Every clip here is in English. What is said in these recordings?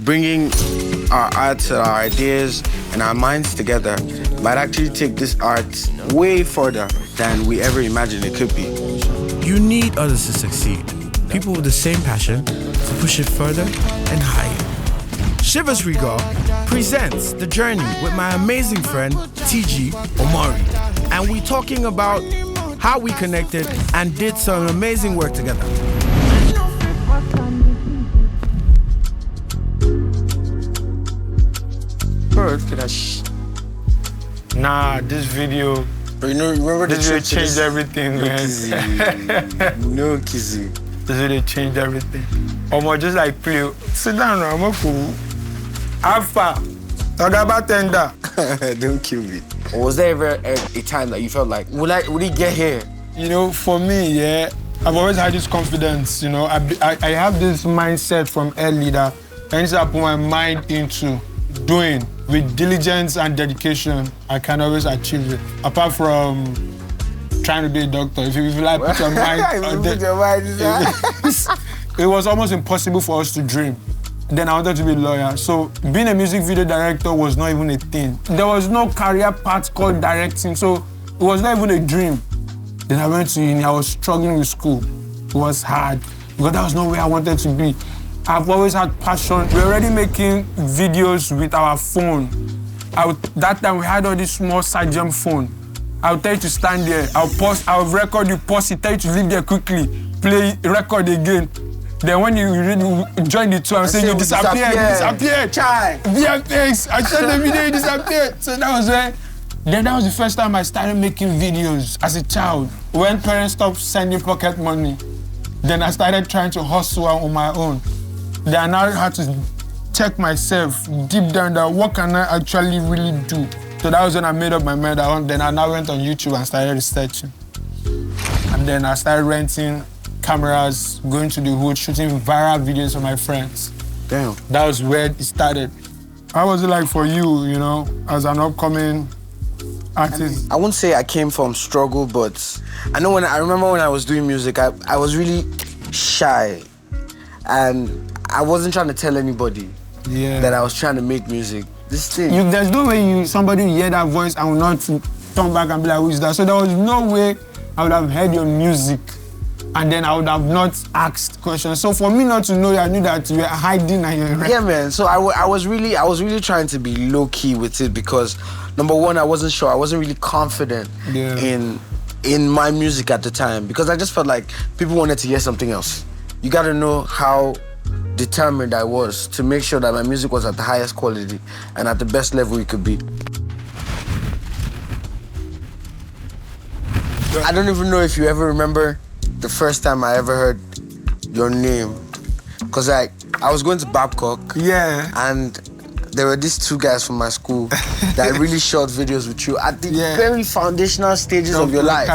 bringing our arts, our ideas, and our minds together might actually take this art way further than we ever imagined it could be. You need others to succeed. People with the same passion to push it further and higher. Shivers Regal presents The Journey with my amazing friend TG Omari. And we're talking about how we connected and did some amazing work together. Nah, this video. But remember this video changed everything, man. No kizzy. This video changed everything. Just like play. Sit down, I'm a fool. Alpha. Talk about tender. Don't kill me. Or was there ever a time that you felt like, would he get here? You know, for me, yeah, I've always had this confidence, you know. I have this mindset from early that anything I put my mind into doing with diligence and dedication, I can always achieve it. Apart from trying to be a doctor. If you like put your mind on that, it was almost impossible for us to dream. Then I wanted to be a lawyer. So being a music video director was not even a thing. There was no career path called directing, so it was not even a dream. Then I went to uni, I was struggling with school. It was hard, because that was not where I wanted to be. I've always had passion. We're already making videos with our phone. That time we had all this small Sajam phone. I'll tell you to stand there, I'll record you, pause it, tell you to leave there quickly, play, record again. Then when you really join the tour, I'm saying you disappeared. Chai. VFX, I shot the video, you disappeared. So that was where, then that was the first time I started making videos as a child. When parents stopped sending pocket money, then I started trying to hustle on my own. Then I now had to check myself deep down that what can I actually really do? So that was when I made up my mind. Then I now went on YouTube and started researching. And then I started renting cameras, going to the hood, shooting viral videos for my friends. Damn. That was where it started. How was it like for you, you know, as an upcoming artist? I wouldn't say I came from struggle, but I remember when I was doing music, I was really shy. And I wasn't trying to tell anybody that I was trying to make music. This thing. There's no way somebody hear that voice and will not turn back and be like, who is that? So there was no way I would have heard your music and then I would have not asked questions. So for me not to know, I knew that you were hiding and you're Yeah, man. So I was really trying to be low-key with it because, number one, I wasn't sure. I wasn't really confident in my music at the time because I just felt like people wanted to hear something else. You gotta know how determined I was to make sure that my music was at the highest quality and at the best level it could be. I don't even know if you ever remember the first time I ever heard your name. Because I was going to Babcock. Yeah. And there were these two guys from my school that really shot videos with you at the very foundational stages of your life.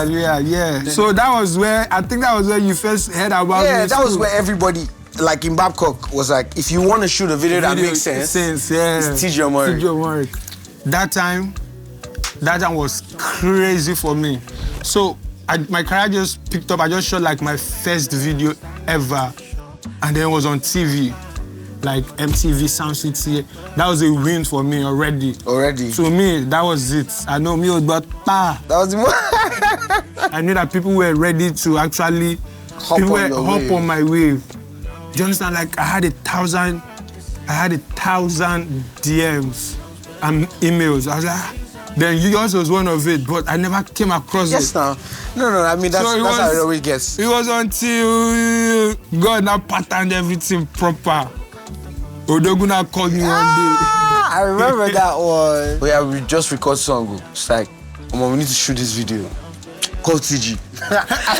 Yeah. So that was where, I think that was where you first heard about me. Yeah, that was where everybody, like in Babcock, was like, if you want to shoot a video that makes sense, it's TG Omari. TG Omari. That time was crazy for me. So my career just picked up. I just shot like my first video ever. And then it was on TV. Like MTV, Sound City. That was a win for me already. To me, that was it. I know me was but that was the one. I knew that people were ready to actually hop on my wave. Do you understand? Like I had 1,000 DMs and emails. I was like, then yours was one of it, but I never came across it. Yes, no. I mean, that's how it always gets. It was until God now patterned everything proper. Odoguna called me one day. I remember that one. But yeah, we just record song. It's like, we need to shoot this video. Call TG.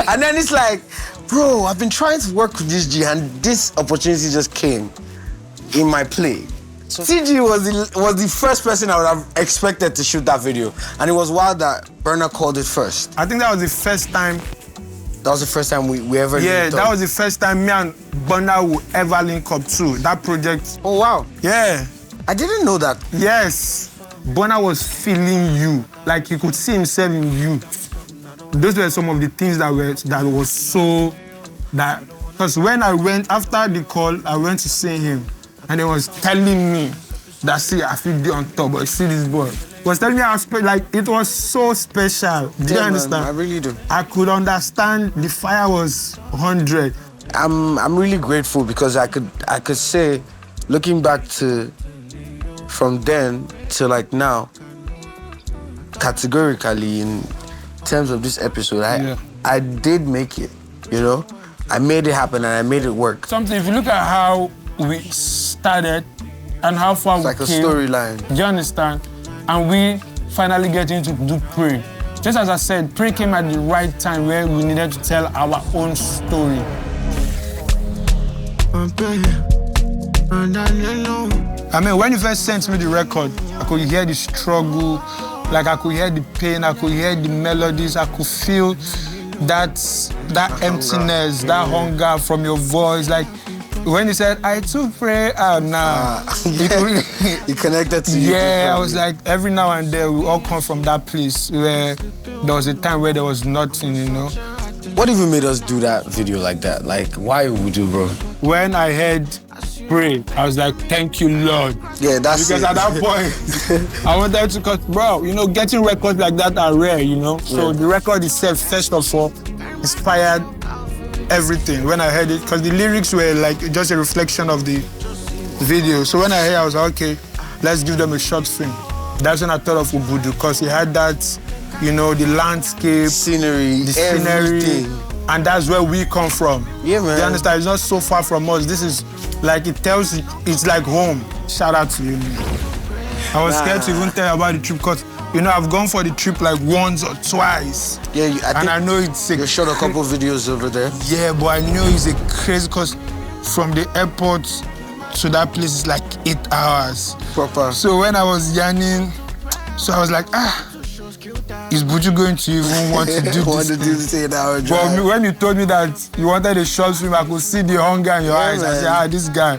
And then it's like, bro, I've been trying to work with this G and this opportunity just came in my play. So TG was the first person I would have expected to shoot that video. And it was wild that Burna called it first. I think that was the first time. That was the first time we ever linked up. That was the first time me and Burna would ever link up too. That project. Oh, wow. Yeah. I didn't know that. Yes. Burna was feeling you. Like he could see himself in you. Those were some of the things because when I went, after the call, I went to see him. and he was telling me that, see, I feel on top, but see this boy. He was telling me how like it was so special. Do you understand? Man, I really do. I could understand the fire was 100. I'm really grateful because I could say, looking back to from then to like now, categorically in terms of this episode, I did make it, you know? I made it happen and I made it work. Something, if you look at how we started and how far we came. It's like a storyline. Do you understand? And we finally getting to do Pray. Just as I said, Pray came at the right time where we needed to tell our own story. I mean, when you first sent me the record, I could hear the struggle, like I could hear the pain, I could hear the melodies, I could feel that emptiness, that hunger from your voice. Like when you said, I too pray, you connected to you. Yeah, I was like, every now and then we all come from that place where there was a time where there was nothing, you know. What even made us do that video like that? Like, why would you, bro? When I heard Pray, I was like, thank you, Lord. Yeah, that's because at that point, I wanted to cut, bro, you know, getting records like that are rare, you know? So the record itself, first of all, inspired everything when I heard it, because the lyrics were like just a reflection of the video. So when I heard it, I was like, okay, let's give them a short film. That's when I thought of Ubudu, because he had that, you know, the landscape, scenery, the scenery, everything. And that's where we come from. Yeah, man. You understand? It's not so far from us. This is like, it tells you, it's like home. Shout out to you. I was scared to even tell you about the trip because, you know, I've gone for the trip like once or twice. Yeah, I know it's you shot a couple videos over there. Yeah, but I know it's a crazy because from the airport to that place is like 8 hours. Proper. So when I was yarning, so I was like, is Buju going to even want to do this? But when you told me that you wanted a short film, I could see the hunger in your eyes. Man. I said, this guy,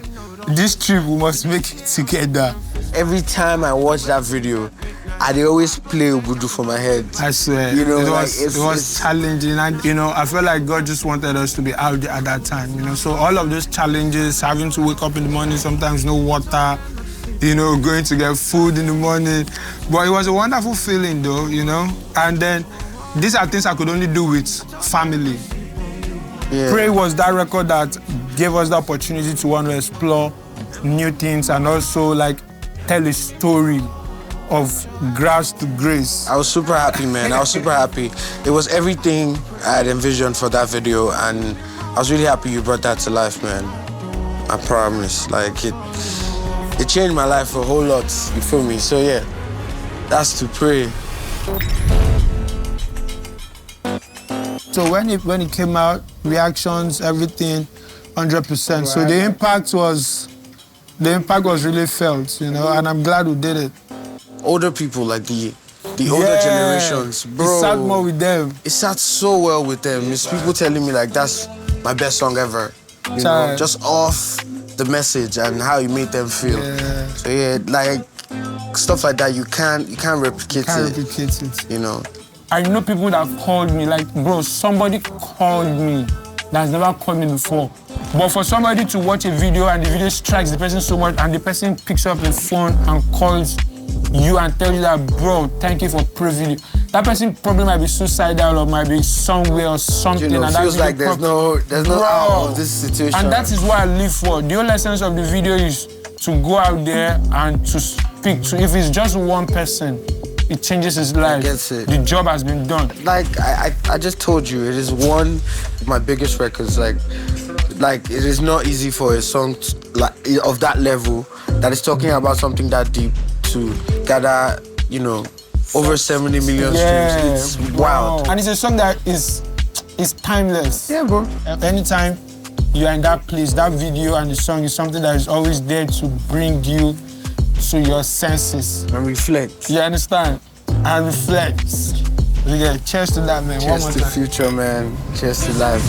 this trip, we must make it together. Every time I watch that video, I always play Ubudu for my head. I swear. You know, it was challenging. And, you know, I feel like God just wanted us to be out there at that time, you know. So all of those challenges, having to wake up in the morning, sometimes no water, you know, going to get food in the morning. But it was a wonderful feeling though, you know. And then these are things I could only do with family. Yeah. Pray was that record that gave us the opportunity to want to explore new things and also like tell a story of grass to grace. I was super happy, man. I was super happy. It was everything I had envisioned for that video, and I was really happy you brought that to life, man. I promise. Like, it changed my life a whole lot, you feel me? So yeah, that's to Pray. So when it came out, reactions, everything, 100%. Right. So the impact was really felt, you know, and I'm glad we did it. Older people, like the older generations, bro. It sat more with them. It sat so well with them. It's people telling me like that's my best song ever. You know, just off the message and how it made them feel. Yeah. So yeah, like stuff like that, you can't replicate it. You know. I know people that called me, like, bro, somebody called me that's never called me before. But for somebody to watch a video and the video strikes the person so much and the person picks up the phone and calls you and tells you that, bro, thank you for Pray video. That person probably might be suicidal or might be somewhere or something. You know, and feels like there's no out of this situation. And that is what I live for. The whole essence of the video is to go out there and to speak to, if it's just one person, it changes his life. The job has been done. Like I just told you, it is one of my biggest records. Like it is not easy for a song of that level that is talking about something that deep to gather, you know, over 70 million streams. It's wild. And it's a song that is timeless. Yeah, bro. Anytime you're in that place, that video and the song is something that is always there to bring you to your senses. And reflect. You understand? And reflect. Yeah, cheers to that, man. Cheers to future, man. Cheers to life.